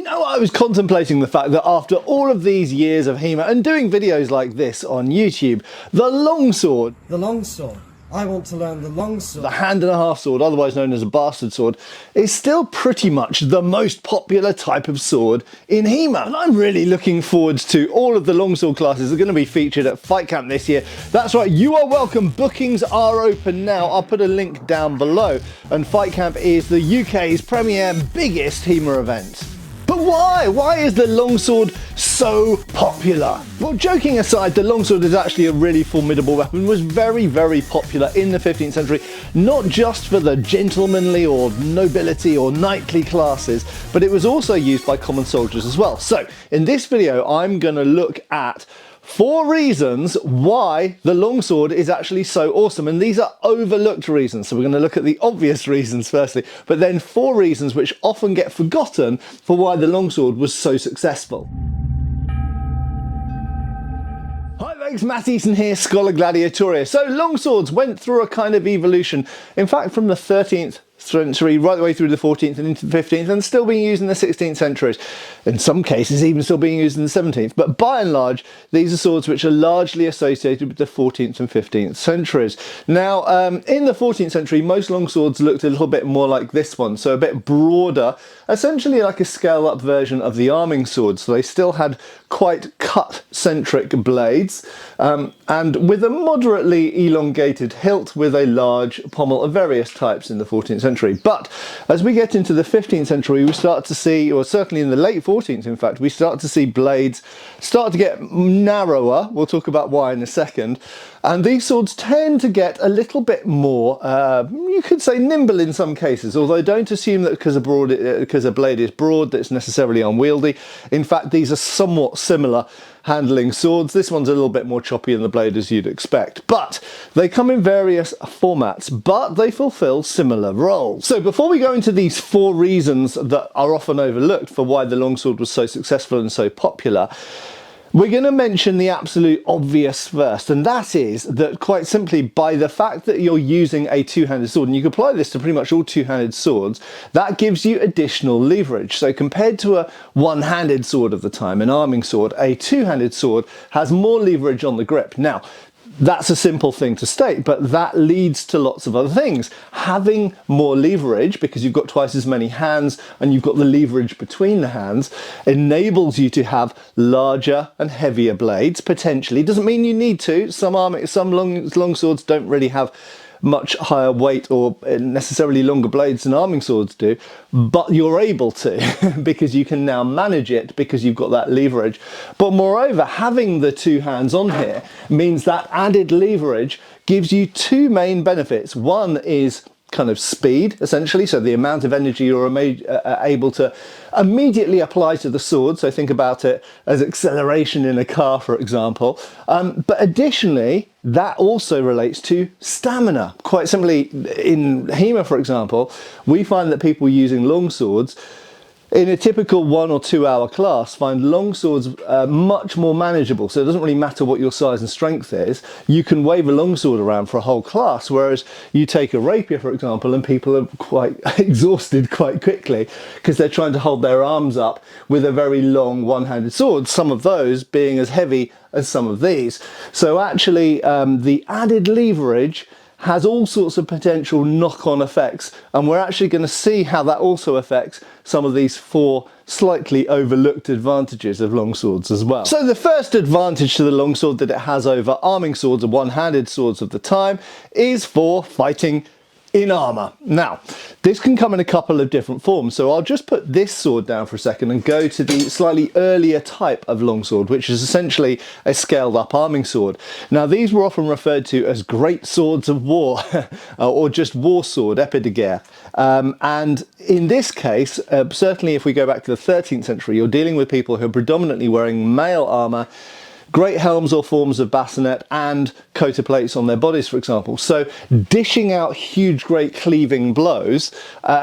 You know, I was contemplating the fact that after all of these years of HEMA and doing videos like this on YouTube, the longsword, I want to learn the longsword. the hand and a half sword, otherwise known as a bastard sword, is still pretty much the most popular type of sword in HEMA. And I'm really looking forward to all of the longsword classes that are going to be featured at Fight Camp this year. That's right, you are welcome. Bookings are open now. I'll put a link down below. And Fight Camp is the UK's premier, biggest HEMA event. But why? Why is the longsword so popular? Well, joking aside, the longsword is actually a really formidable weapon. It was very, very popular in the 15th century, not just for the gentlemanly or nobility or knightly classes, but it was also used by common soldiers as well. So in this video, I'm going to look at 4 reasons why the longsword is actually so awesome, and these are overlooked reasons. So we're going to look at the obvious reasons firstly, but then 4 reasons which often get forgotten for why the longsword was so successful. Hi folks, Matt Easton here, Schola Gladiatoria. So longswords went through a kind of evolution, in fact from the 13th century right the way through the 14th and into the 15th, and still being used in the 16th centuries. In some cases even still being used in the 17th, but by and large these are swords which are largely associated with the 14th and 15th centuries. Now in the 14th century most longswords looked a little bit more like this one, so a bit broader, essentially like a scale up version of the arming sword. So they still had quite cut centric blades and with a moderately elongated hilt with a large pommel of various types in the 14th century. But as we get into the 15th century we start to see, or certainly in the late 14th in fact, we start to see blades start to get narrower. We'll talk about why in a second. And these swords tend to get a little bit more, you could say nimble in some cases, although don't assume that because a blade is broad that it's necessarily unwieldy. In fact, these are somewhat similar handling swords. This one's a little bit more choppy in the blade as you'd expect, but they come in various formats, but they fulfill similar roles. So before we go into these 4 reasons that are often overlooked for why the longsword was so successful and so popular, we're going to mention the absolute obvious first, and that is that quite simply by the fact that you're using a two-handed sword, and you can apply this to pretty much all two-handed swords, that gives you additional leverage. So compared to a one-handed sword of the time, an arming sword, a two-handed sword has more leverage on the grip. Now, that's a simple thing to state, but that leads to lots of other things. Having more leverage, because you've got twice as many hands and you've got the leverage between the hands, enables you to have larger and heavier blades, potentially. Doesn't mean you need to. Some long swords don't really have much higher weight or necessarily longer blades than arming swords do, but you're able to because you can now manage it because you've got that leverage. But moreover, having the 2 hands on here means that added leverage gives you 2 main benefits. One is kind of speed, essentially, so the amount of energy you're able to immediately apply to the sword. So think about it as acceleration in a car, for example. But additionally, that also relates to stamina. Quite simply, in HEMA, for example, we find that people using long swords in a typical 1 or 2 hour class find long swords much more manageable. So it doesn't really matter what your size and strength is. You can wave a long sword around for a whole class, whereas you take a rapier, for example, and people are quite exhausted quite quickly because they're trying to hold their arms up with a very long one-handed sword, some of those being as heavy as some of these. So actually the added leverage has all sorts of potential knock-on effects, and we're actually going to see how that also affects some of these 4 slightly overlooked advantages of longswords as well. So the first advantage to the longsword that it has over arming swords and one-handed swords of the time is for fighting in armour. Now, this can come in a couple of different forms, so I'll just put this sword down for a second and go to the slightly earlier type of longsword, which is essentially a scaled up arming sword. Now, these were often referred to as great swords of war or just war sword, epidegere. And in this case, certainly if we go back to the 13th century, you're dealing with people who are predominantly wearing mail armour, great helms or forms of bassinet, and coater plates on their bodies, for example. So dishing out huge, great cleaving blows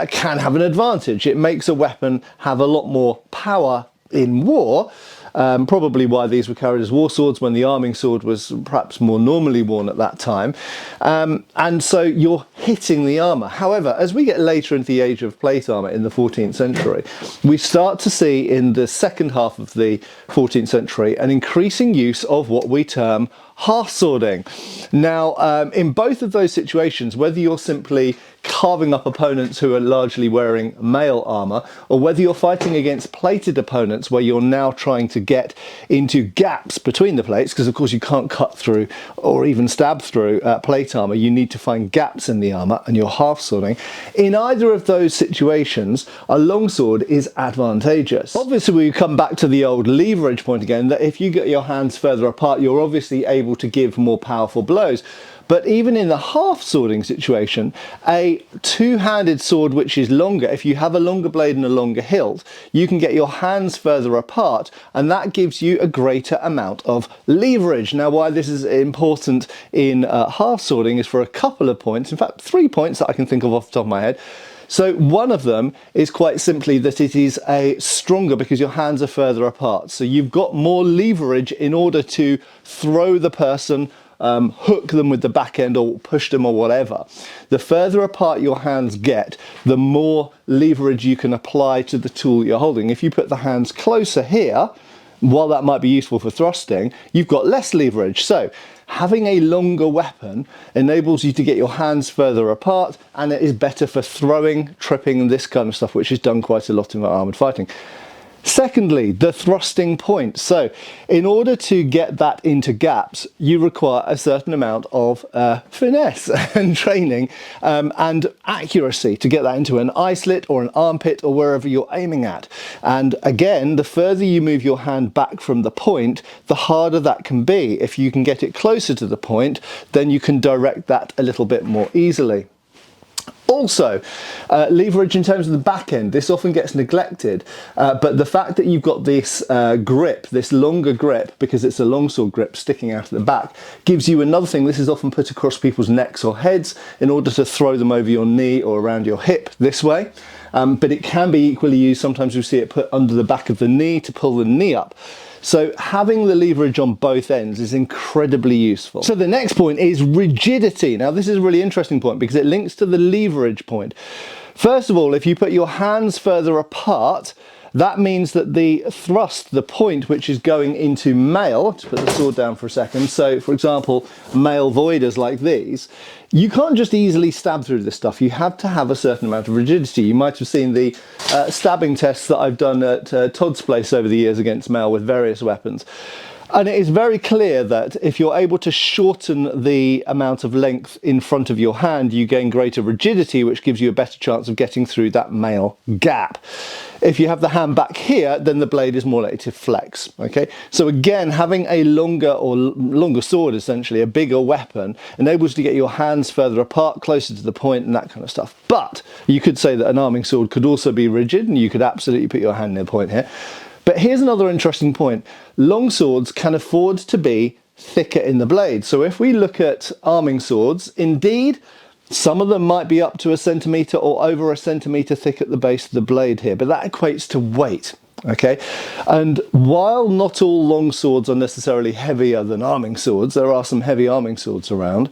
can have an advantage. It makes a weapon have a lot more power in war, probably why these were carried as war swords when the arming sword was perhaps more normally worn at that time. And so you're hitting the armour. However, as we get later into the age of plate armour in the 14th century, we start to see in the second half of the 14th century an increasing use of what we term half swording. Now, in both of those situations, whether you're simply carving up opponents who are largely wearing mail armour, or whether you're fighting against plated opponents where you're now trying to get into gaps between the plates, because of course you can't cut through or even stab through plate armour, you need to find gaps in the armour, and you're half swording. In either of those situations, a longsword is advantageous. Obviously, we come back to the old leverage point again, that if you get your hands further apart, you're obviously able to give more powerful blows. But even in the half swording situation, a two-handed sword which is longer, if you have a longer blade and a longer hilt, you can get your hands further apart, and that gives you a greater amount of leverage. Now, why this is important in half swording is for a couple of points, in fact 3 points that I can think of off the top of my head. So one of them is quite simply that it is stronger because your hands are further apart. So you've got more leverage in order to throw the person, hook them with the back end or push them or whatever. The further apart your hands get, the more leverage you can apply to the tool you're holding. If you put the hands closer here, while that might be useful for thrusting, you've got less leverage. So having a longer weapon enables you to get your hands further apart, and it is better for throwing, tripping, and this kind of stuff, which is done quite a lot in armoured fighting. Secondly, the thrusting point. So in order to get that into gaps, you require a certain amount of finesse and training and accuracy to get that into an eye slit or an armpit or wherever you're aiming at. And again, the further you move your hand back from the point, the harder that can be. If you can get it closer to the point, then you can direct that a little bit more easily. Also, leverage in terms of the back end, this often gets neglected, but the fact that you've got this grip, this longer grip, because it's a longsword grip sticking out at the back, gives you another thing. This is often put across people's necks or heads in order to throw them over your knee or around your hip this way. But it can be equally used, sometimes we see it put under the back of the knee to pull the knee up. So having the leverage on both ends is incredibly useful. So the next point is rigidity. Now this is a really interesting point because it links to the leverage point. First of all, if you put your hands further apart, that means that the thrust, the point which is going into mail, to put the sword down for a second, so for example, mail voiders like these, you can't just easily stab through this stuff. You have to have a certain amount of rigidity. You might have seen the stabbing tests that I've done at Todd's place over the years against mail with various weapons. And it is very clear that if you're able to shorten the amount of length in front of your hand, you gain greater rigidity, which gives you a better chance of getting through that mail gap. If you have the hand back here, then the blade is more likely to flex. Okay, so again, having a longer sword, essentially a bigger weapon, enables you to get your hands further apart, closer to the point, and that kind of stuff. But you could say that an arming sword could also be rigid, and you could absolutely put your hand near the point here. But here's another interesting point. Long swords can afford to be thicker in the blade. So if we look at arming swords, indeed, some of them might be up to 1 centimetre or over 1 centimetre thick at the base of the blade here, but that equates to weight. Okay, and while not all long swords are necessarily heavier than arming swords, there are some heavy arming swords around.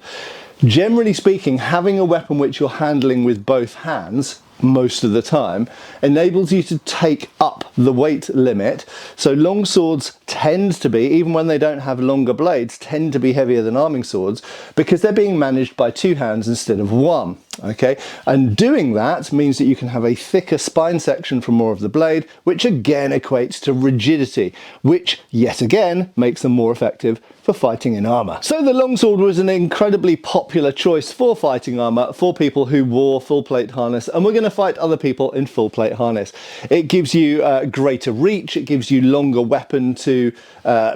Generally speaking, having a weapon which you're handling with both hands most of the time enables you to take up the weight limit. So long swords tend to be, even when they don't have longer blades, tend to be heavier than arming swords because they're being managed by 2 hands instead of 1. Okay, and doing that means that you can have a thicker spine section for more of the blade, which again equates to rigidity, which yet again makes them more effective for fighting in armour. So the longsword was an incredibly popular choice for fighting armour for people who wore full plate harness, and we're going to fight other people in full plate harness. It gives you greater reach, it gives you longer weapon to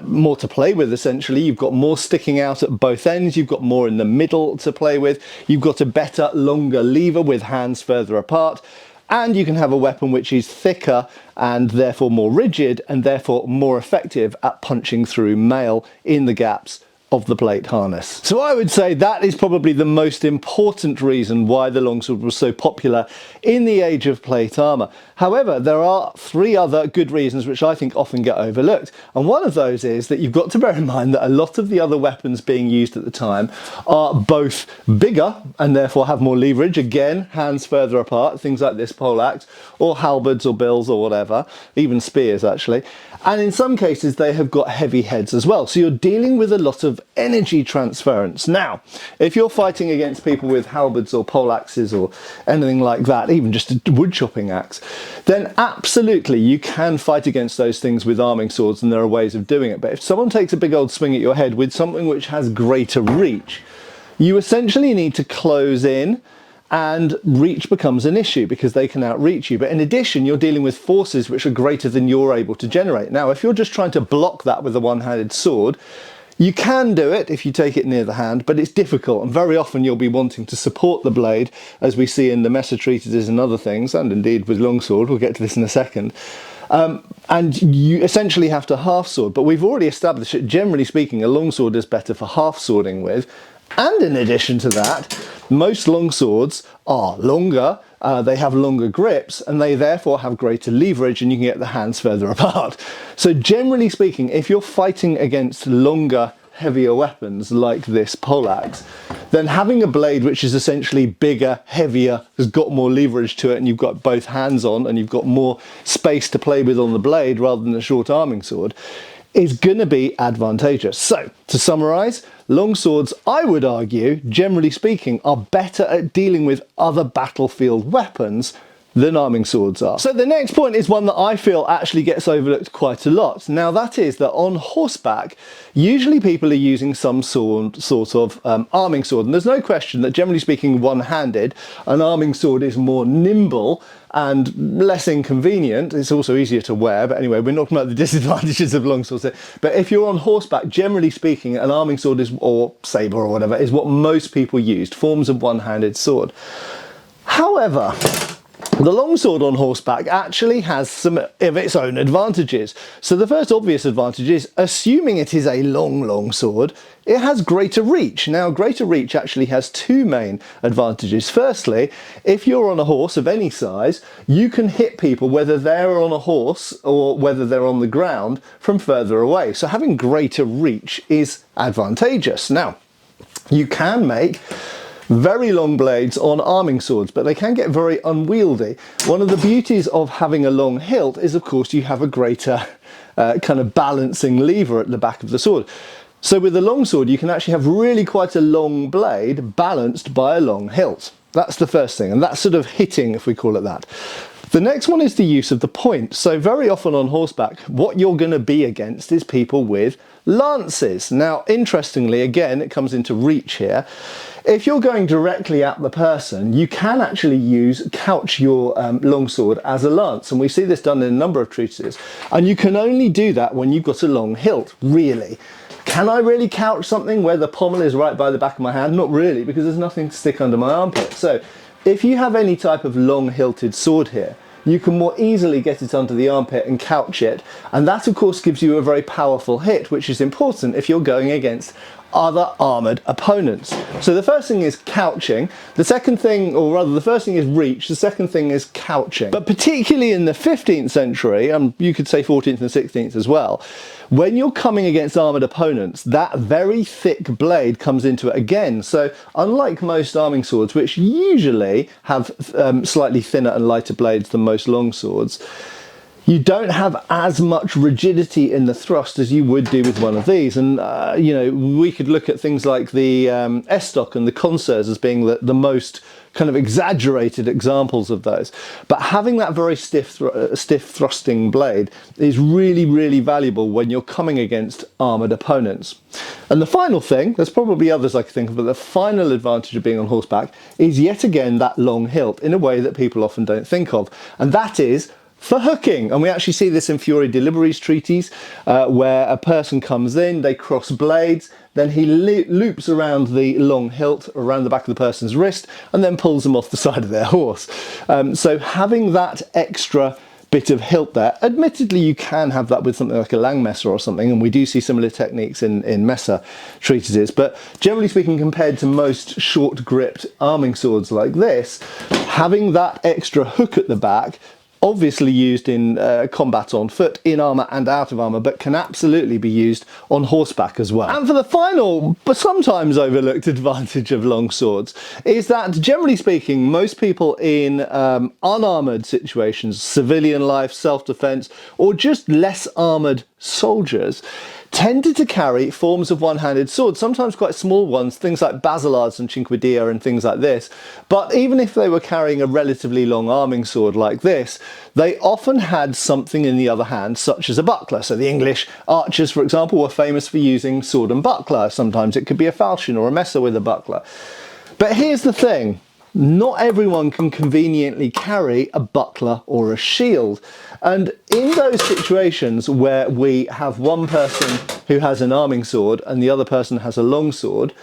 more to play with. Essentially, you've got more sticking out at both ends, you've got more in the middle to play with, you've got a better longer lever with hands further apart, and you can have a weapon which is thicker and therefore more rigid and therefore more effective at punching through mail in the gaps of the plate harness. So I would say that is probably the most important reason why the longsword was so popular in the age of plate armour. However, there are three other good reasons which I think often get overlooked, and one of those is that you've got to bear in mind that a lot of the other weapons being used at the time are both bigger and therefore have more leverage, again hands further apart, things like this poleaxe, or halberds or bills or whatever, even spears actually, and in some cases they have got heavy heads as well, so you're dealing with a lot of energy transference. Now, if you're fighting against people with halberds or poleaxes or anything like that, even just a wood chopping axe, then absolutely you can fight against those things with arming swords, and there are ways of doing it. But if someone takes a big old swing at your head with something which has greater reach, you essentially need to close in, and reach becomes an issue because they can outreach you. But in addition, you're dealing with forces which are greater than you're able to generate. Now, if you're just trying to block that with a one-handed sword, you can do it if you take it near the hand, but it's difficult, and very often you'll be wanting to support the blade, as we see in the Mesa treatises and other things, and indeed with longsword. We'll get to this in a second. And you essentially have to half sword, but we've already established that generally speaking a longsword is better for half swording with. And in addition to that, most longswords are longer, they have longer grips, and they therefore have greater leverage, and you can get the hands further apart. So generally speaking, if you're fighting against longer, heavier weapons like this poleaxe, then having a blade which is essentially bigger, heavier, has got more leverage to it, and you've got both hands on, and you've got more space to play with on the blade rather than a short arming sword, is going to be advantageous. So, to summarise, longswords, I would argue, generally speaking, are better at dealing with other battlefield weapons than arming swords are. So the next point is one that I feel actually gets overlooked quite a lot. Now that is that on horseback, usually people are using some sort of arming sword, and there's no question that generally speaking one-handed, an arming sword is more nimble and less inconvenient. It's also easier to wear, but anyway, we're not talking about the disadvantages of longswords here. But if you're on horseback, generally speaking, an arming sword is, or sabre or whatever, is what most people used, forms of one-handed sword. However, the longsword on horseback actually has some of its own advantages. So the first obvious advantage is, assuming it is a long sword, it has greater reach. Now, greater reach actually has two main advantages. Firstly, if you're on a horse of any size, you can hit people whether they're on a horse or whether they're on the ground from further away. So having greater reach is advantageous. Now, you can make very long blades on arming swords, but they can get very unwieldy. One of the beauties of having a long hilt is, of course, you have a greater kind of balancing lever at the back of the sword. So with a long sword, you can actually have really quite a long blade balanced by a long hilt. That's the first thing, and that's sort of hitting, if we call it that. The next one is the use of the point. So very often on horseback, what you're going to be against is people with lances. Now, interestingly, again, it comes into reach here. If you're going directly at the person, you can actually couch your longsword as a lance, and we see this done in a number of treatises. And you can only do that when you've got a long hilt, really. Can I really couch something where the pommel is right by the back of my hand? Not really, because there's nothing to stick under my armpit. So if you have any type of long hilted sword here, you can more easily get it under the armpit and couch it, and that of course gives you a very powerful hit, which is important if you're going against other armoured opponents. So the first thing is couching, the second thing, or rather the first thing is reach, the second thing is couching. But particularly in the 15th century, you could say 14th and 16th as well, when you're coming against armoured opponents, that very thick blade comes into it again. So unlike most arming swords, which usually have slightly thinner and lighter blades than most long swords, you don't have as much rigidity in the thrust as you would do with one of these. And, you know, we could look at things like the Estoc and the Consoeurs as being the most kind of exaggerated examples of those. But having that very stiff thrusting blade is really, really valuable when you're coming against armoured opponents. And the final thing, there's probably others I could think of, but the final advantage of being on horseback is yet again that long hilt in a way that people often don't think of. And that is for hooking. And we actually see this in Fiore de Liberi's treatise, where a person comes in, they cross blades, then he loops around the long hilt around the back of the person's wrist and then pulls them off the side of their horse. So having that extra bit of hilt there. Admittedly, you can have that with something like a Langmesser or something, and we do see similar techniques in Messer treatises, but generally speaking, compared to most short-gripped arming swords like this, having that extra hook at the back, obviously used in combat on foot, in armour and out of armour, but can absolutely be used on horseback as well. And for the final, but sometimes overlooked advantage of long swords, is that generally speaking, most people in unarmoured situations, civilian life, self-defence, or just less armoured soldiers, tended to carry forms of one-handed swords, sometimes quite small ones, things like basilards and cinquedea and things like this. But even if they were carrying a relatively long arming sword like this, they often had something in the other hand, such as a buckler. So the English archers, for example, were famous for using sword and buckler. Sometimes it could be a falchion or a messer with a buckler. But here's the thing. Not everyone can conveniently carry a buckler or a shield. And in those situations where we have one person who has an arming sword and the other person has a long sword,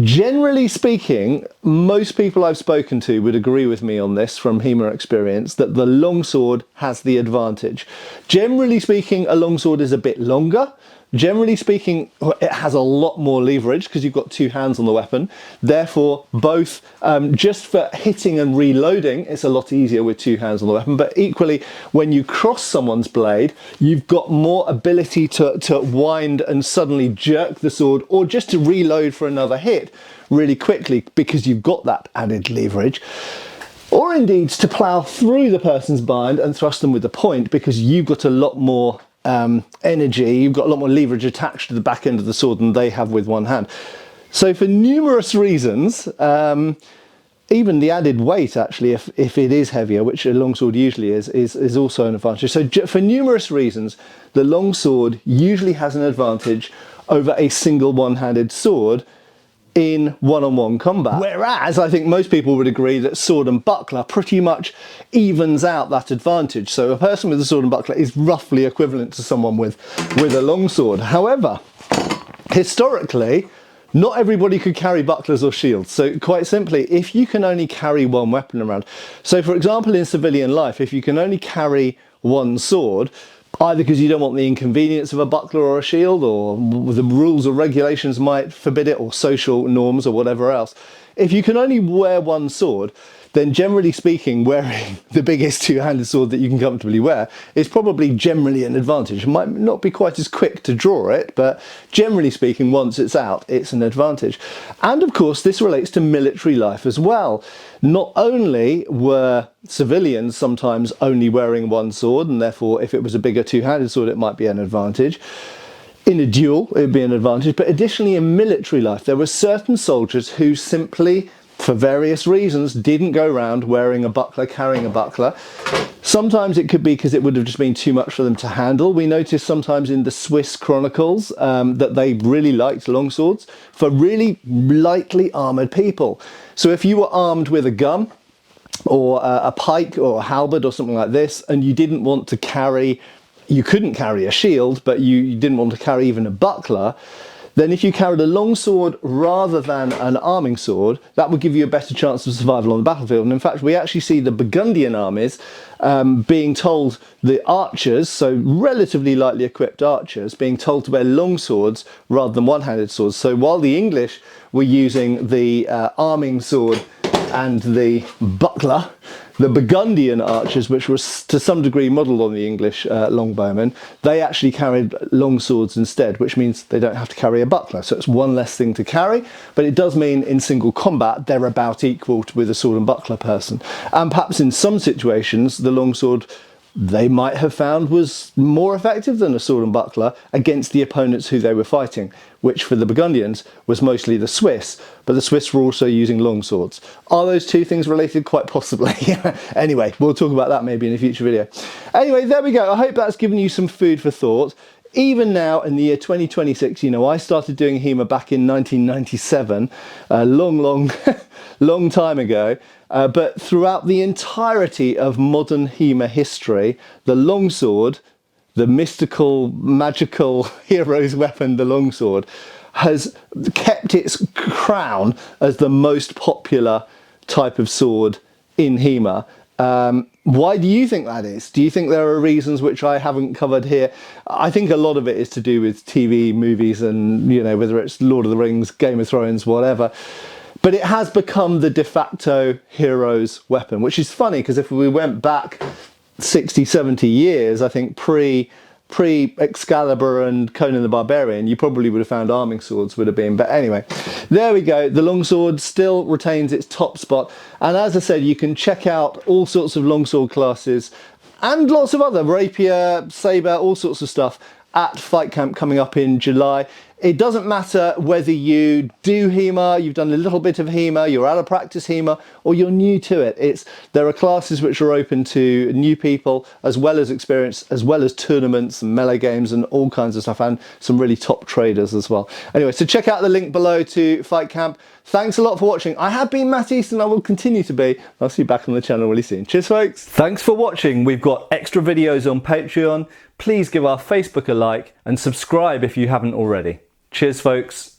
generally speaking, most people I've spoken to would agree with me on this from HEMA experience, that the long sword has the advantage. Generally speaking, a long sword is a bit longer. Generally speaking, it has a lot more leverage because you've got two hands on the weapon. Therefore, both just for hitting and reloading, it's a lot easier with two hands on the weapon. But equally, when you cross someone's blade, you've got more ability to wind and suddenly jerk the sword, or just to reload for another hit really quickly because you've got that added leverage. Or indeed to plough through the person's bind and thrust them with the point because you've got a lot more energy, you've got a lot more leverage attached to the back end of the sword than they have with one hand. So for numerous reasons, even the added weight actually, if it is heavier, which a longsword usually is also an advantage. So for numerous reasons, the longsword usually has an advantage over a single one-handed sword in one-on-one combat. Whereas I think most people would agree that sword and buckler pretty much evens out that advantage. So a person with a sword and buckler is roughly equivalent to someone with a longsword. However, historically, not everybody could carry bucklers or shields. So quite simply, if you can only carry one weapon around, so for example in civilian life, if you can only carry one sword, either because you don't want the inconvenience of a buckler or a shield, or the rules or regulations might forbid it, or social norms or whatever else. If you can only wear one sword, then generally speaking, wearing the biggest two-handed sword that you can comfortably wear is probably generally an advantage. It might not be quite as quick to draw it, but generally speaking, once it's out, it's an advantage. And of course, this relates to military life as well. Not only were civilians sometimes only wearing one sword, and therefore if it was a bigger two-handed sword, it might be an advantage. In a duel, it would be an advantage, but additionally in military life, there were certain soldiers who simply, for various reasons, didn't go around wearing a buckler, carrying a buckler. Sometimes it could be because it would have just been too much for them to handle. We noticed sometimes in the Swiss chronicles that they really liked longswords for really lightly armoured people. So if you were armed with a gun or a pike or a halberd or something like this, and you didn't want to carry, you couldn't carry a shield, but you didn't want to carry even a buckler, then if you carried a longsword rather than an arming sword, that would give you a better chance of survival on the battlefield. And in fact, we actually see the Burgundian armies being told, the archers, so relatively lightly equipped archers, being told to wear long swords rather than one-handed swords. So while the English were using the arming sword and the buckler, the Burgundian archers, which was to some degree modelled on the English longbowmen, they actually carried long swords instead, which means they don't have to carry a buckler. So it's one less thing to carry, but it does mean in single combat they're about equal with a sword and buckler person. And perhaps in some situations the longsword they might have found was more effective than a sword and buckler against the opponents who they were fighting, which for the Burgundians was mostly the Swiss, but the Swiss were also using long swords. Are those two things related? Quite possibly. Anyway, we'll talk about that maybe in a future video. Anyway, there we go. I hope that's given you some food for thought. Even now in the year 2026, you know, I started doing HEMA back in 1997, a long time ago. But throughout the entirety of modern HEMA history, the longsword, the mystical, magical hero's weapon, the longsword, has kept its crown as the most popular type of sword in HEMA. Why do you think that is? Do you think there are reasons which I haven't covered here? I think a lot of it is to do with TV, movies, and, you know, whether it's Lord of the Rings, Game of Thrones, whatever. But it has become the de facto hero's weapon, which is funny because if we went back 60, 70 years, I think pre-Excalibur and Conan the Barbarian, you probably would have found arming swords would have been. But anyway, there we go. The longsword still retains its top spot. And as I said, you can check out all sorts of longsword classes and lots of other rapier, saber, all sorts of stuff at Fight Camp coming up in July. It doesn't matter whether you do HEMA, you've done a little bit of HEMA, you're out of practice HEMA, or you're new to it. There are classes which are open to new people, as well as experience, as well as tournaments and melee games and all kinds of stuff, and some really top traders as well. Anyway, so check out the link below to Fight Camp. Thanks a lot for watching. I have been Matt Easton, I will continue to be. I'll see you back on the channel really soon. Cheers, folks. Thanks for watching. We've got extra videos on Patreon. Please give our Facebook a like and subscribe if you haven't already. Cheers, folks.